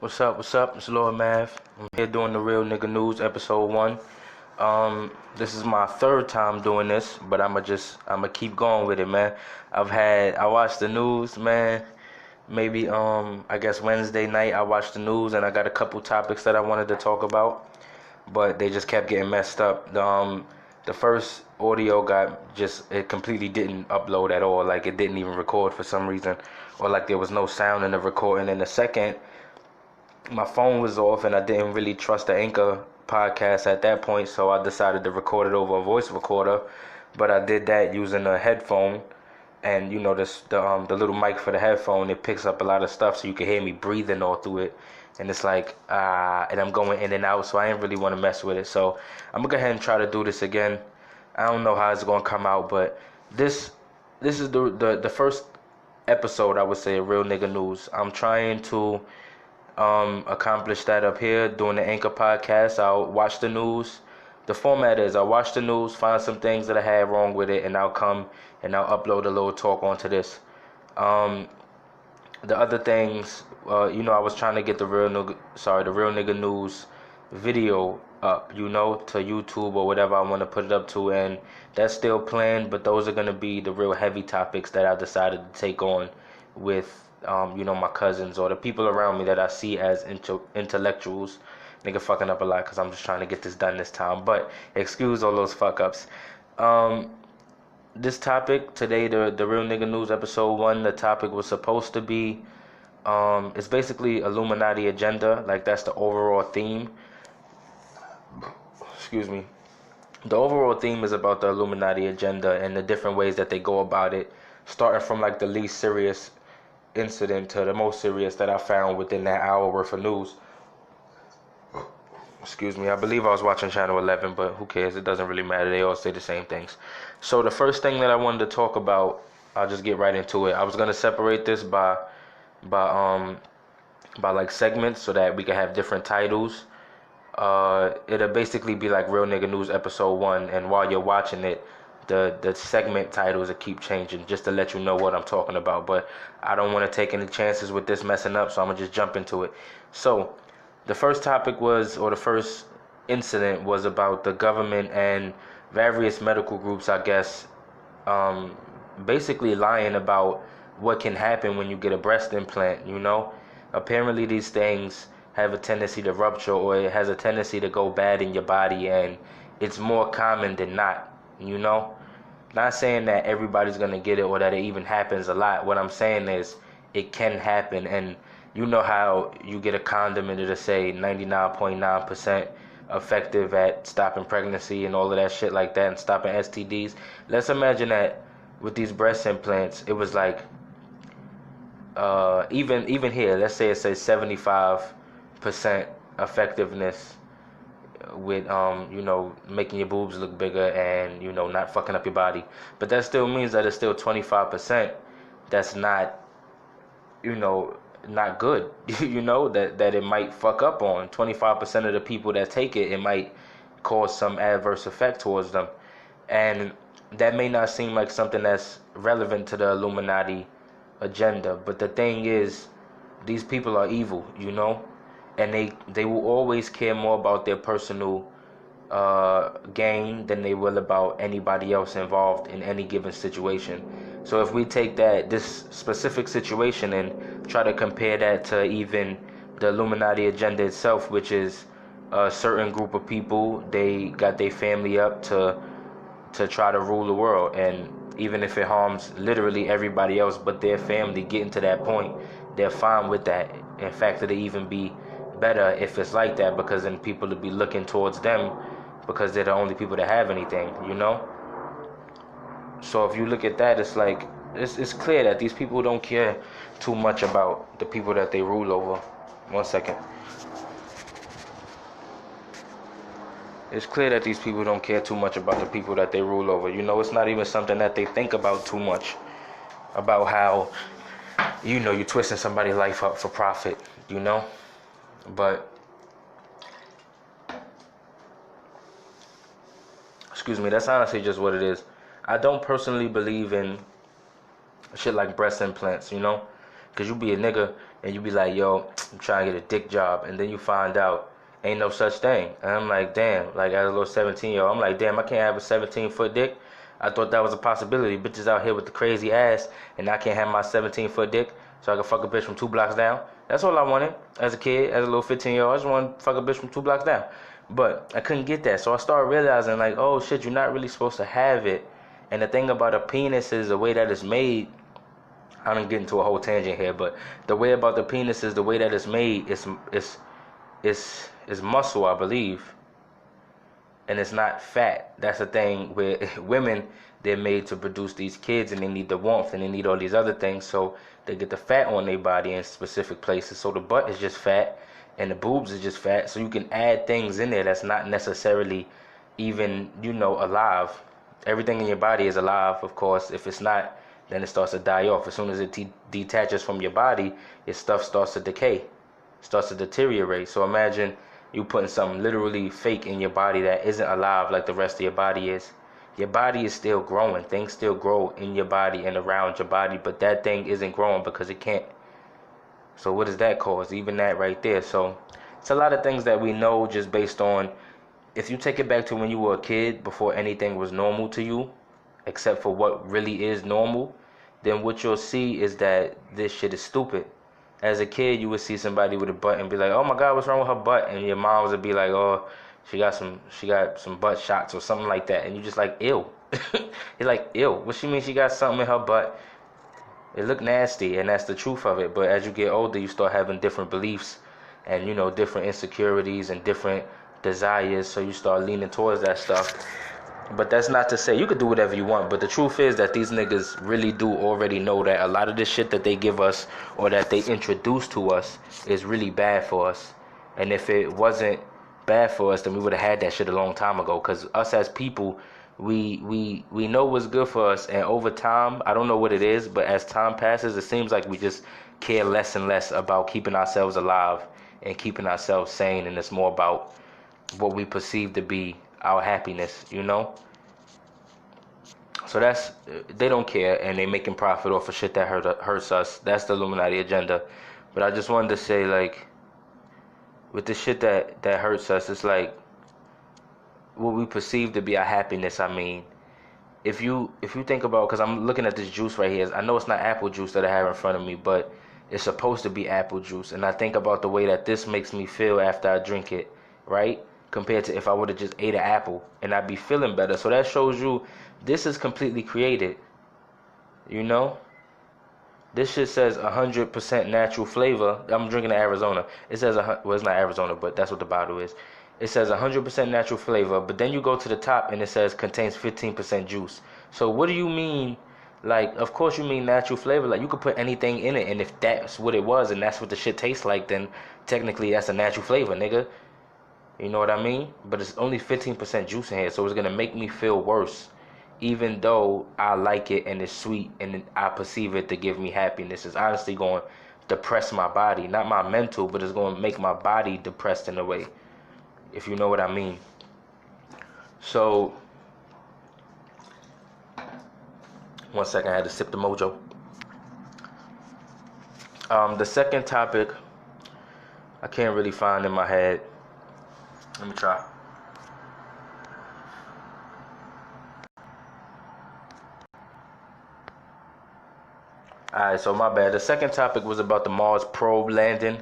What's up? What's up? It's Lord Mav. I'm here doing the Real Nigga News, episode 1. This is my third time doing this, but I'ma keep going with it, man. I watched the news, man. Maybe I guess Wednesday night I watched the news and I got a couple topics that I wanted to talk about, but they just kept getting messed up. The first audio it completely didn't upload at all, like it didn't even record for some reason, or like there was no sound in the recording. And the second, my phone was off and I didn't really trust the Anchor podcast at that point, so I decided to record it over a voice recorder. But I did that using a headphone, and the little mic for the headphone, it picks up a lot of stuff, so you can hear me breathing all through it, and it's like and I'm going in and out, so I didn't really want to mess with it. So I'm gonna go ahead and try to do this again. I don't know how it's gonna come out, but this is the first episode, I would say, of Real Nigga News. I'm trying to accomplish that up here doing the Anchor podcast. I'll watch the news. The format is I'll watch the news, find some things that I had wrong with it, and I'll come and I'll upload a little talk onto this. The other things, I was trying to get the Real Nigga News video up, to YouTube or whatever I want to put it up to, and that's still planned. But those are gonna be the real heavy topics that I decided to take on with my cousins or the people around me that I see as intellectuals. Nigga fucking up a lot because I'm just trying to get this done this time. But excuse all those fuck ups. This topic today, the Real Nigga News episode 1, the topic was supposed to be, it's basically Illuminati agenda. Like, that's the overall theme. Excuse me. The overall theme is about the Illuminati agenda and the different ways that they go about it, starting from like the least serious incident to the most serious that I found within that hour worth of news. Excuse me, I believe I was watching Channel 11, but who cares? It doesn't really matter. They all say the same things. So the first thing that I wanted to talk about, I'll just get right into it. I was gonna separate this by like segments so that we could have different titles. It'll basically be like Real Nigga News episode 1, and while you're watching it, the segment titles will keep changing just to let you know what I'm talking about. But I don't want to take any chances with this messing up, so I'm gonna just jump into it. So the first topic the first incident was about the government and various medical groups, I guess, basically lying about what can happen when you get a breast implant. Apparently these things have a tendency to rupture, or it has a tendency to go bad in your body, and it's more common than not. Not saying that everybody's gonna get it or that it even happens a lot. What I'm saying is it can happen. And you know how you get a condom and it'll say 99.9% effective at stopping pregnancy and all of that shit like that, and stopping STDs. Let's imagine that with these breast implants, it was like even here, let's say it says 75% effectiveness with making your boobs look bigger and not fucking up your body. But that still means that it's still 25% that's not not good. That it might fuck up on 25% of the people that take it. It might cause some adverse effect towards them, and that may not seem like something that's relevant to the Illuminati agenda. But the thing is, these people are evil, and they will always care more about their personal gain than they will about anybody else involved in any given situation. So if we take this specific situation and try to compare that to even the Illuminati agenda itself, which is a certain group of people, they got their family up to try to rule the world, and even if it harms literally everybody else but their family getting to that point, they're fine with that. In fact, it'll even be better if it's like that, because then people will be looking towards them because they're the only people that have anything. So if you look at that, it's like it's clear that these people don't care too much about the people that they rule over. 1 second. It's clear that these people don't care too much about the people that they rule over. It's not even something that they think about too much, about how you're twisting somebody's life up for profit. But excuse me, that's honestly just what it is. I don't personally believe in shit like breast implants, because you be a nigga and you be like, yo, I'm trying to get a dick job, and then you find out ain't no such thing. And I'm like, damn, like as a little 17-year-old, I'm like, damn, I can't have a 17-foot dick. I thought that was a possibility. Bitches out here with the crazy ass, and I can't have my 17-foot dick, so I can fuck a bitch from 2 blocks down. That's all I wanted as a kid, as a little 15-year-old. I just wanted to fuck a bitch from 2 blocks down. But I couldn't get that, so I started realizing, like, oh shit, you're not really supposed to have it. And the thing about a penis is the way that it's made. I don't get into a whole tangent here, but the way about the penis is the way that it's made. It's muscle, I believe, and it's not fat. That's the thing with women. They're made to produce these kids, and they need the warmth, and they need all these other things. So they get the fat on their body in specific places. So the butt is just fat, and the boobs is just fat. So you can add things in there that's not necessarily even, alive. Everything in your body is alive, of course. If it's not, then it starts to die off. As soon as it detaches from your body, your stuff starts to decay, starts to deteriorate. So imagine you putting something literally fake in your body that isn't alive like the rest of your body is. Your body is still growing. Things still grow in your body and around your body, but that thing isn't growing because it can't. So what does that cause? Even that right there. So it's a lot of things that we know just based on, if you take it back to when you were a kid before anything was normal to you, except for what really is normal, then what you'll see is that this shit is stupid. As a kid, you would see somebody with a butt and be like, "Oh my God, what's wrong with her butt?" And your mom would be like, "Oh, she got some butt shots or something like that." And you just like, "Ew." You're like, "Ew." What she mean she got something in her butt? It look nasty, and that's the truth of it. But as you get older, you start having different beliefs and different insecurities and different desires. So you start leaning towards that stuff. But that's not to say you could do whatever you want. But the truth is that these niggas really do already know that a lot of the shit that they give us or that they introduce to us is really bad for us. And if it wasn't bad for us, then we would have had that shit a long time ago. Because us as people, we know what's good for us. And over time, I don't know what it is, but as time passes, it seems like we just care less and less about keeping ourselves alive and keeping ourselves sane. And it's more about what we perceive to be our happiness. So they don't care, and they making profit off of shit that hurts us. That's the Illuminati agenda. But I just wanted to say, like, with the shit that hurts us, it's like what we perceive to be our happiness. I mean, if you think about, because I'm looking at this juice right here, I know it's not apple juice that I have in front of me, but it's supposed to be apple juice, and I think about the way that this makes me feel after I drink it, right? Compared to if I would have just ate an apple, and I'd be feeling better. So that shows you this is completely created. This shit says 100% natural flavor. I'm drinking in Arizona. It says, well, it's not Arizona, but that's what the bottle is. It says 100% natural flavor, but then you go to the top and it says contains 15% juice. So what do you mean? Like, of course you mean natural flavor. Like, you could put anything in it, and if that's what it was and that's what the shit tastes like, then technically that's a natural flavor, nigga. You know what I mean? But it's only 15% juice in here, so it's gonna make me feel worse, even though I like it and it's sweet and I perceive it to give me happiness. It's honestly going to depress my body, not my mental, but it's going to make my body depressed in a way, if you know what I mean. So, one second, I had to sip the mojo. The second topic, I can't really find in my head. Let me try. Alright, so my bad. The second topic was about the Mars probe landing,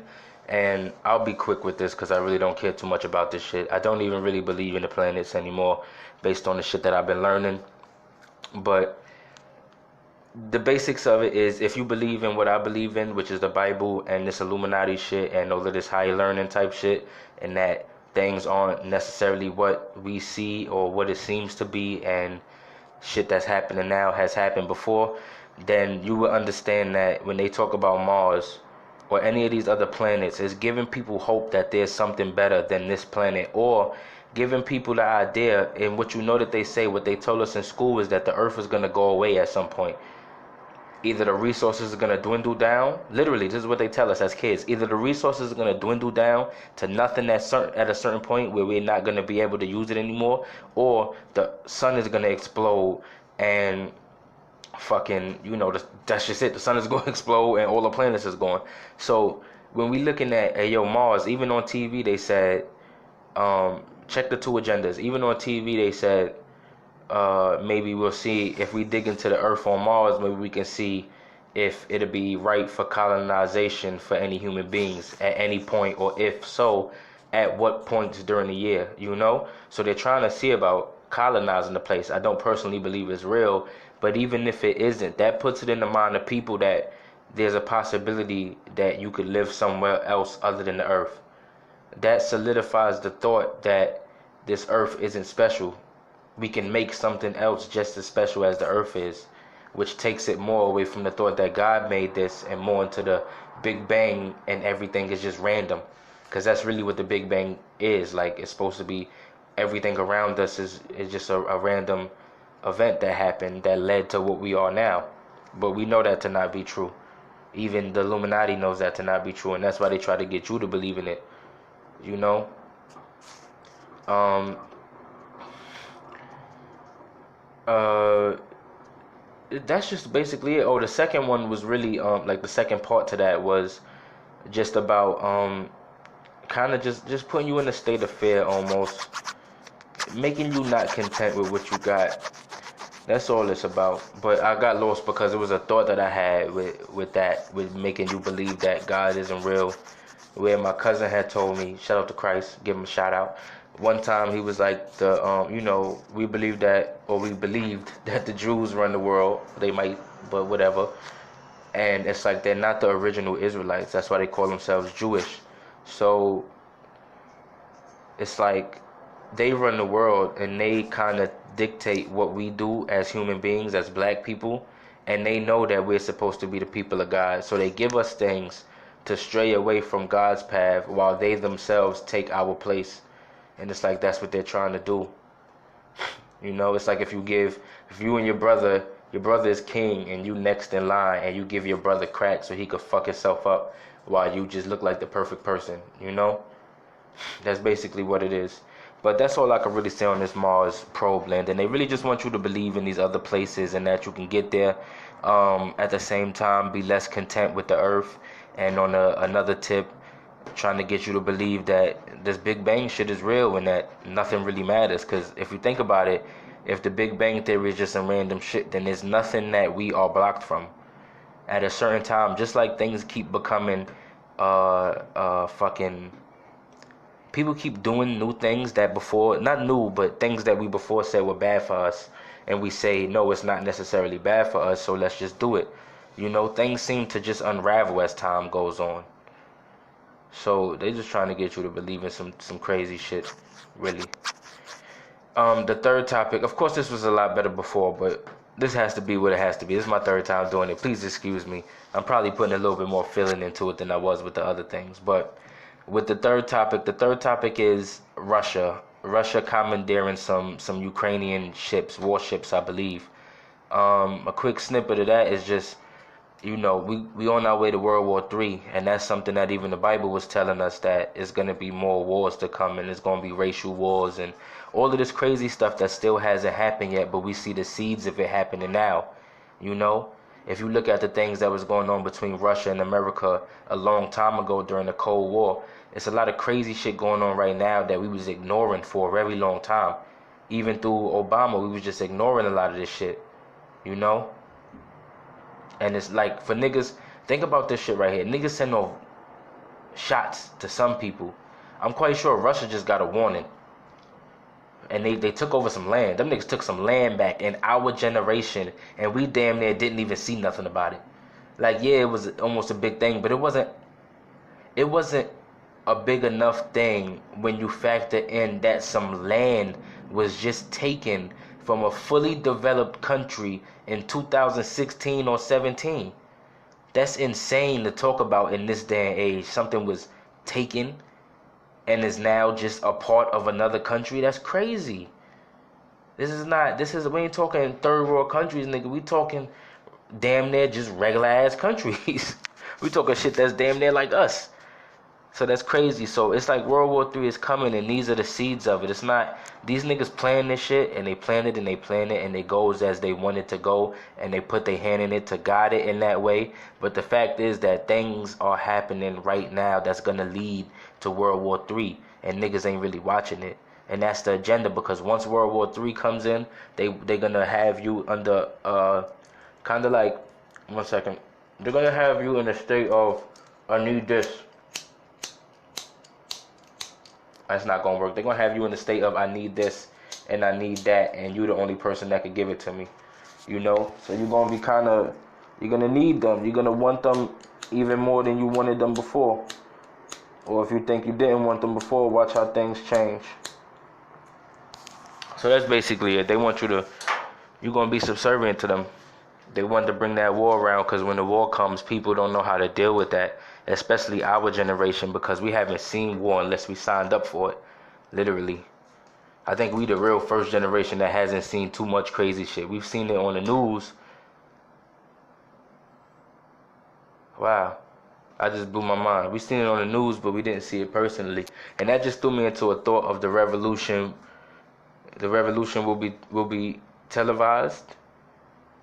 and I'll be quick with this because I really don't care too much about this shit. I don't even really believe in the planets anymore based on the shit that I've been learning. But the basics of it is, if you believe in what I believe in, which is the Bible and this Illuminati shit and all of this higher learning type shit, and that things aren't necessarily what we see or what it seems to be, and shit that's happening now has happened before, then you will understand that when they talk about Mars or any of these other planets, it's giving people hope that there's something better than this planet, or giving people the idea. And what that they say, what they told us in school, is that the Earth is going to go away at some point. Either the resources are going to dwindle down. Literally, this is what they tell us as kids. Either the resources are going to dwindle down to nothing at a certain point where we're not going to be able to use it anymore, or the sun is going to explode and fucking, that's just it. The sun is going to explode and all the planets is going. So when we looking at yo Mars, even on TV they said, check the two agendas. Even on TV they said, maybe we'll see if we dig into the Earth on Mars. Maybe we can see if it'll be right for colonization for any human beings at any point, or if so, at what points during the year. So they're trying to see about colonizing the place. I don't personally believe it's real, but even if it isn't, that puts it in the mind of people that there's a possibility that you could live somewhere else other than the Earth. That solidifies the thought that this Earth isn't special. We can make something else just as special as the Earth is, which takes it more away from the thought that God made this and more into the Big Bang and everything is just random. Because that's really what the Big Bang is. Like, it's supposed to be everything around us is just a random event that happened that led to what we are now. But we know that to not be true. Even the Illuminati knows that to not be true, and that's why they try to get you to believe in it. Um, that's just basically it. Oh, the second one was really like the second part to that was just about kind of just putting you in a state of fear, almost making you not content with what you got. That's all it's about. But I got lost because it was a thought that I had with making you believe that God isn't real. Where my cousin had told me, shout out to Christ, give him a shout out. One time he was like, we believed that the Jews run the world. They might, but whatever. And it's like they're not the original Israelites. That's why they call themselves Jewish. So it's like they run the world and they kind of dictate what we do as human beings, as black people. And they know that we're supposed to be the people of God. So they give us things to stray away from God's path while they themselves take our place. And it's like that's what they're trying to do. It's like if you and your brother is king and you next in line, and you give your brother crack so he could fuck himself up while you just look like the perfect person. That's basically what it is. But that's all I can really say on this Mars probe land. And they really just want you to believe in these other places and that you can get there. At the same time, be less content with the Earth. And on another tip, trying to get you to believe that this Big Bang shit is real and that nothing really matters. Because if you think about it, if the Big Bang Theory is just some random shit, then there's nothing that we are blocked from. At a certain time, just like things keep becoming fucking... People keep doing new things that before... Not new, but things that we before said were bad for us. And we say, no, it's not necessarily bad for us, so let's just do it. Things seem to just unravel as time goes on. So they're just trying to get you to believe in some crazy shit, really. The third topic, of course this was a lot better before, but this has to be what it has to be. This is my third time doing it. Please excuse me. I'm probably putting a little bit more feeling into it than I was with the other things. But with the third topic is Russia. Russia commandeering some Ukrainian ships, warships, I believe. A quick snippet of that is just, we on our way to World War III, and that's something that even the Bible was telling us, that it's going to be more wars to come, and it's going to be racial wars and all of this crazy stuff that still hasn't happened yet, but we see the seeds of it happening now. If you look at the things that was going on between Russia and America a long time ago during the Cold War, it's a lot of crazy shit going on right now that we was ignoring for a very long time. Even through Obama, we was just ignoring a lot of this shit, And it's like, for niggas, think about this shit right here. Niggas send off shots to some people. I'm quite sure Russia just got a warning. And they took over some land. Them niggas took some land back in our generation, and we damn near didn't even see nothing about it. Like, yeah, it was almost a big thing, but it wasn't a big enough thing when you factor in that some land was just taken from a fully developed country in 2016 or 17. That's insane to talk about in this day and age. Something was taken and is now just a part of another country. That's crazy. We ain't talking third world countries, nigga. We talking damn near just regular ass countries. We talking shit that's damn near like us. So that's crazy. So it's like World War III is coming, and these are the seeds of it. It's not these niggas plan this shit, and they plan it, and they plan it, and it goes as they want it to go, and they put their hand in it to guide it in that way. But the fact is that things are happening right now that's gonna lead to World War III, and niggas ain't really watching it. And that's the agenda, because once World War III comes in, they're gonna have you under kind of like, one second, they're gonna have you in a state of, I need this. That's not gonna work. They're gonna have you in the state of, I need this and I need that, and you're the only person that can give it to me. You know? So you're gonna be you're gonna need them. You're gonna want them even more than you wanted them before. Or if you think you didn't want them before, watch how things change. So that's basically it. They want you're gonna be subservient to them. They want to bring that war around, because when the war comes, people don't know how to deal with that, especially our generation, because we haven't seen war unless we signed up for it, literally. I think we the real first generation that hasn't seen too much crazy shit. We've seen it on the news. Wow, I just blew my mind. We've seen it on the news, but we didn't see it personally, and that just threw me into a thought of the revolution. The revolution will be televised.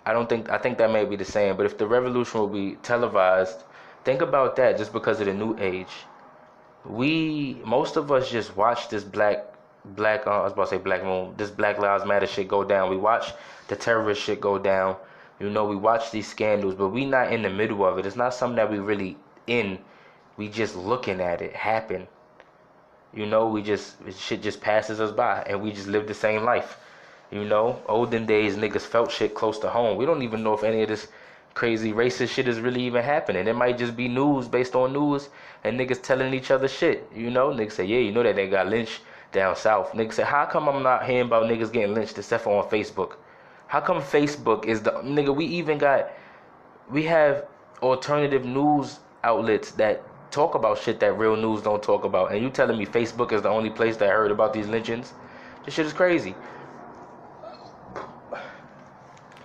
I think that may be the same, but if the revolution will be televised, think about that. Just because of the new age, most of us just watch this I was about to say Black Moon, this Black Lives Matter shit go down. We watch the terrorist shit go down. You know, we watch these scandals, but we not in the middle of it. It's not something that we really in. We just looking at it happen. You know, shit just passes us by, and we just live the same life. You know, olden days niggas felt shit close to home. We don't even know if any of this crazy racist shit is really even happening. It might just be news based on news and niggas telling each other shit. You know, niggas say, yeah, you know that they got lynched down south. Niggas say, how come I'm not hearing about niggas getting lynched except for on Facebook? How come Facebook is the nigga? We have alternative news outlets that talk about shit that real news don't talk about, and you telling me Facebook is the only place that heard about these lynchings? This shit is crazy.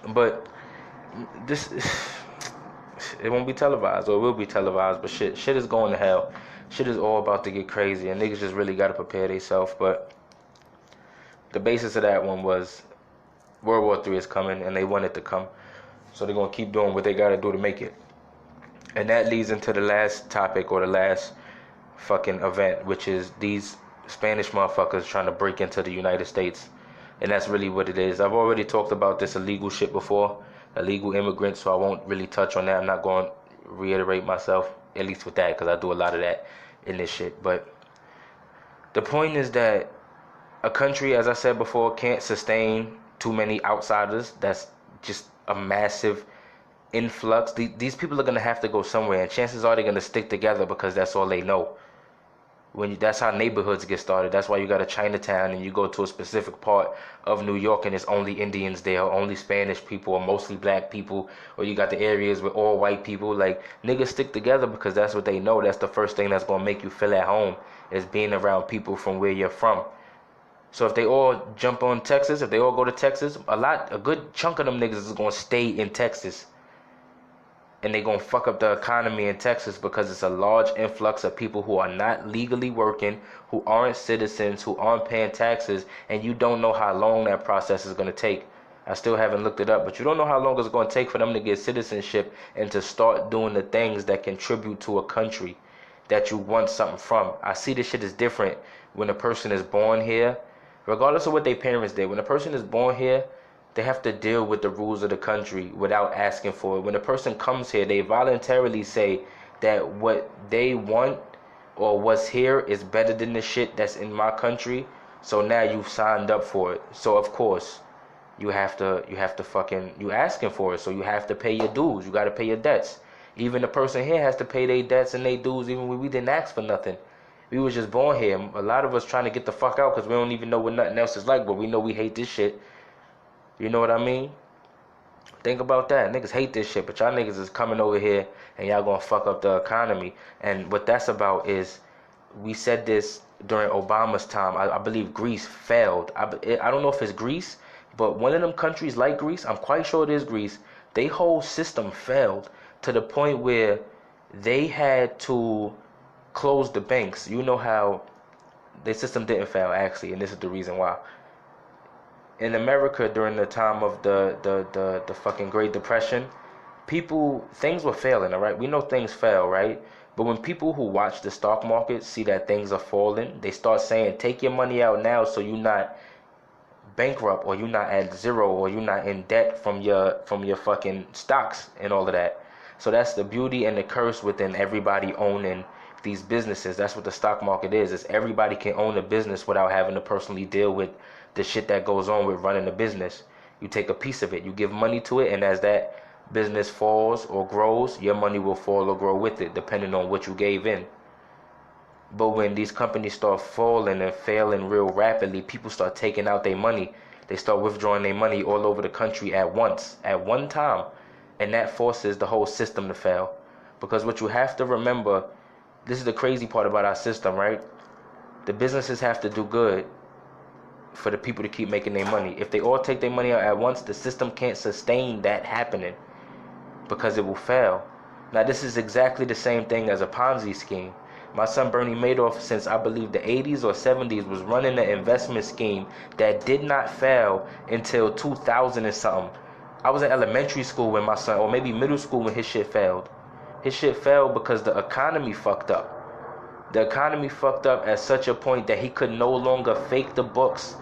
But this, it won't be televised, or it will be televised, but shit is going to hell. Shit is all about to get crazy, and niggas just really got to prepare themselves. But the basis of that one was World War III is coming, and they want it to come. So they're going to keep doing what they got to do to make it. And that leads into the last topic, or the last fucking event, which is these Spanish motherfuckers trying to break into the United States. And that's really what it is. I've already talked about this illegal shit before, illegal immigrants, so I won't really touch on that. I'm not going to reiterate myself, at least with that, because I do a lot of that in this shit. But the point is that a country, as I said before, can't sustain too many outsiders. That's just a massive influx. These people are going to have to go somewhere, and chances are they're going to stick together because that's all they know. That's how neighborhoods get started. That's why you got a Chinatown, and you go to a specific part of New York and it's only Indians there, or only Spanish people, or mostly black people, or you got the areas with all white people. Like, niggas stick together because that's what they know. That's the first thing that's gonna make you feel at home, is being around people from where you're from. So if they all jump on Texas, if they all go to Texas, a good chunk of them niggas is gonna stay in Texas. And they're going to fuck up the economy in Texas because it's a large influx of people who are not legally working, who aren't citizens, who aren't paying taxes, and you don't know how long that process is going to take. I still haven't looked it up, but you don't know how long it's going to take for them to get citizenship and to start doing the things that contribute to a country that you want something from. I see this shit is different when a person is born here, regardless of what their parents did. When a person is born here, they have to deal with the rules of the country without asking for it. When a person comes here, they voluntarily say that what they want or what's here is better than the shit that's in my country. So now you've signed up for it. So of course, you have to you asking for it. So you have to pay your dues. You got to pay your debts. Even the person here has to pay their debts and their dues, even when we didn't ask for nothing. We was just born here. A lot of us trying to get the fuck out because we don't even know what nothing else is like, but we know we hate this shit. You know what I mean? Think about that. Niggas hate this shit, but y'all niggas is coming over here and y'all gonna fuck up the economy. And what that's about is, we said this during Obama's time. I believe Greece failed. I don't know if it's Greece, but one of them countries like Greece, I'm quite sure it is Greece, they whole system failed to the point where they had to closed the banks. You know how the system didn't fail, actually, and this is the reason why. In America, during the time of the fucking Great Depression, things were failing, all right? We know things fail, right? But when people who watch the stock market see that things are falling, they start saying, take your money out now so you're not bankrupt, or you're not at zero, or you're not in debt from your fucking stocks and all of that. So that's the beauty and the curse within everybody owning these businesses. That's what the stock market is everybody can own a business without having to personally deal with the shit that goes on with running a business. You take a piece of it, you give money to it, and as that business falls or grows, your money will fall or grow with it, depending on what you gave in. But when these companies start falling and failing real rapidly, people start taking out their money. They start withdrawing their money all over the country at once, at one time. And that forces the whole system to fail. Because what you have to remember, this is the crazy part about our system, right? The businesses have to do good for the people to keep making their money. If they all take their money out at once, the system can't sustain that happening because it will fail. Now, this is exactly the same thing as a Ponzi scheme. My son Bernie Madoff, since I believe the 80s or 70s, was running an investment scheme that did not fail until 2000 and something. I was in elementary school when my son, or maybe middle school when his shit failed. His shit failed because the economy fucked up. The economy fucked up at such a point that he could no longer fake the books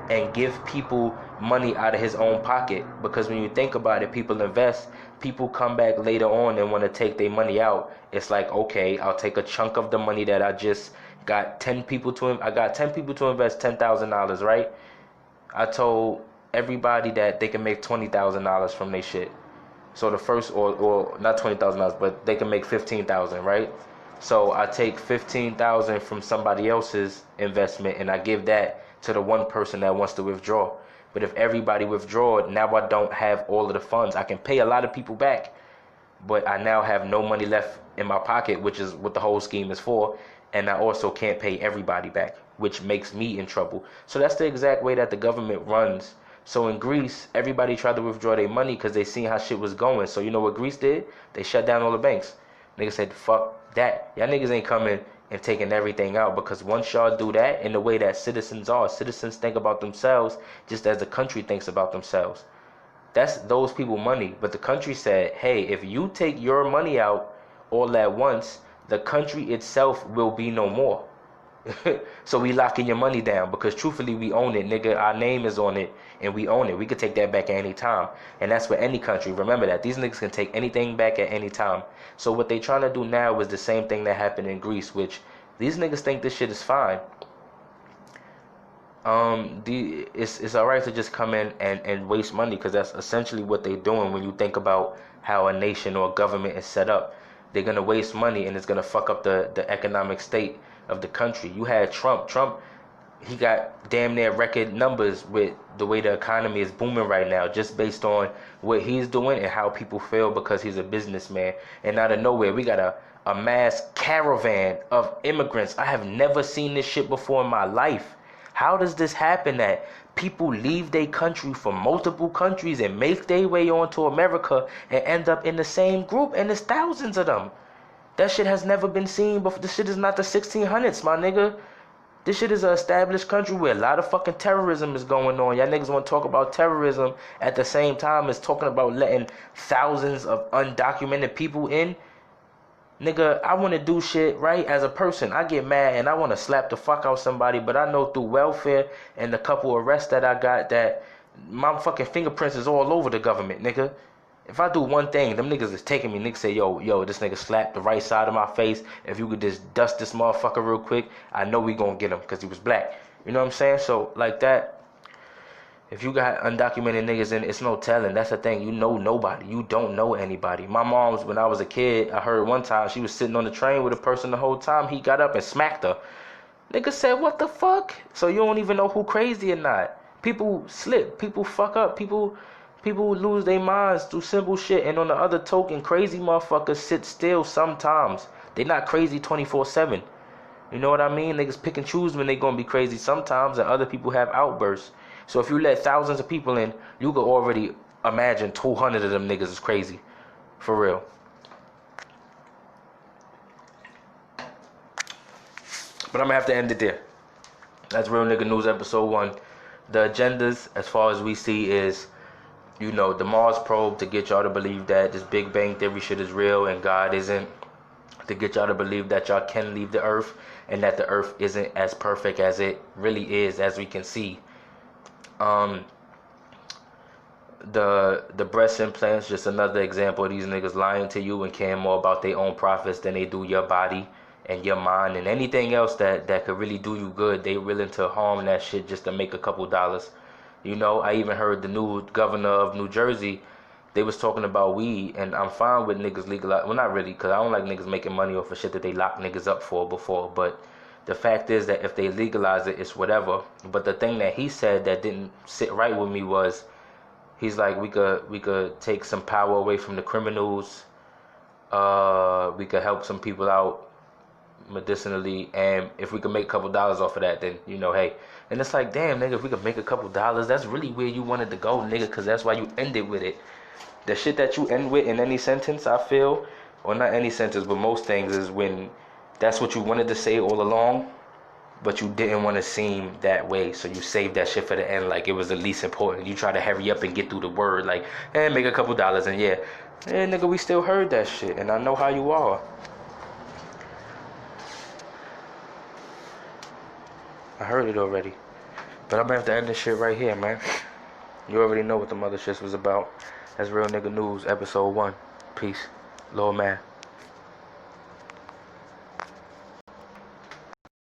and give people money out of his own pocket. Because when you think about it, people invest, people come back later on and want to take their money out. It's like, okay, I'll take a chunk of the money that I just got 10 people to invest $10,000, right? I told everybody that they can make $20,000 from their shit. So the first, or not $20,000, but they can make 15,000, right? So I take 15,000 from somebody else's investment and I give that to the one person that wants to withdraw. But if everybody withdraw, now I don't have all of the funds. I can pay a lot of people back, but I now have no money left in my pocket, which is what the whole scheme is for. And I also can't pay everybody back, which makes me in trouble. So that's the exact way that the government runs. So in Greece, everybody tried to withdraw their money because they seen how shit was going. So you know what Greece did? They shut down all the banks. Niggas said, fuck that. Y'all niggas ain't coming and taking everything out, because once y'all do that, in the way that citizens think about themselves just as the country thinks about themselves. That's those people money. But the country said, hey, if you take your money out all at once, the country itself will be no more. So we locking your money down because truthfully we own it, nigga. Our name is on it and we own it. We could take that back at any time. And that's for any country. Remember that. These niggas can take anything back at any time. So what they trying to do now is the same thing that happened in Greece, which these niggas think this shit is fine. It's alright to just come in and waste money, because that's essentially what they're doing when you think about how a nation or a government is set up. They're gonna waste money and it's gonna fuck up the economic state of the country. You had Trump, he got damn near record numbers with the way the economy is booming right now, just based on what he's doing and how people feel because he's a businessman. And out of nowhere, we got a mass caravan of immigrants. I have never seen this shit before in my life. How does this happen that people leave their country for multiple countries and make their way onto America and end up in the same group? And there's thousands of them. That shit has never been seen before. This shit is not the 1600s, my nigga. This shit is an established country where a lot of fucking terrorism is going on. Y'all niggas want to talk about terrorism at the same time as talking about letting thousands of undocumented people in. Nigga, I want to do shit right as a person. I get mad and I want to slap the fuck out somebody, but I know through welfare and the couple arrests that I got that my fucking fingerprints is all over the government, nigga. If I do one thing, them niggas is taking me. Niggas say, yo, this nigga slapped the right side of my face. If you could just dust this motherfucker real quick, I know we gonna get him because he was black. You know what I'm saying? So, like that, if you got undocumented niggas in, it's no telling. That's the thing. You know nobody. You don't know anybody. My mom's, when I was a kid, I heard one time she was sitting on the train with a person the whole time. He got up and smacked her. Nigga said, what the fuck? So you don't even know who crazy or not. People slip. People fuck up. People lose their minds through simple shit. And on the other token, crazy motherfuckers sit still sometimes. They not crazy 24/7. You know what I mean? Niggas pick and choose when they gonna be crazy sometimes, and other people have outbursts. So if you let thousands of people in, you could already imagine 200 of them niggas is crazy. For real. But I'm gonna have to end it there. That's Real Nigga News episode 1. The agendas, as far as we see, is the Mars probe to get y'all to believe that this Big Bang Theory shit is real and God isn't, to get y'all to believe that y'all can leave the Earth and that the Earth isn't as perfect as it really is, as we can see. The breast implants, just another example of these niggas lying to you and caring more about their own profits than they do your body and your mind and anything else that could really do you good. They willing to harm that shit just to make a couple dollars. I even heard the new governor of New Jersey, they was talking about weed, and I'm fine with niggas legalize. Well, not really, because I don't like niggas making money off of shit that they locked niggas up for before. But the fact is that if they legalize it, it's whatever. But the thing that he said that didn't sit right with me was, he's like, we could take some power away from the criminals. We could help some people out medicinally, and if we could make a couple dollars off of that, then hey. And it's like, damn, nigga, if we could make a couple dollars, that's really where you wanted to go, nigga, because that's why you ended with it. The shit that you end with in any sentence, I feel, or not any sentence, but most things, is when that's what you wanted to say all along, but you didn't want to seem that way, so you saved that shit for the end, like it was the least important. You try to hurry up and get through the word, like, make a couple dollars, and nigga, we still heard that shit, and I know how you are. I heard it already. But I'm gonna have to end this shit right here, man. You already know what the mother shit was about. That's Real Nigga News, episode 1. Peace. Lil Man.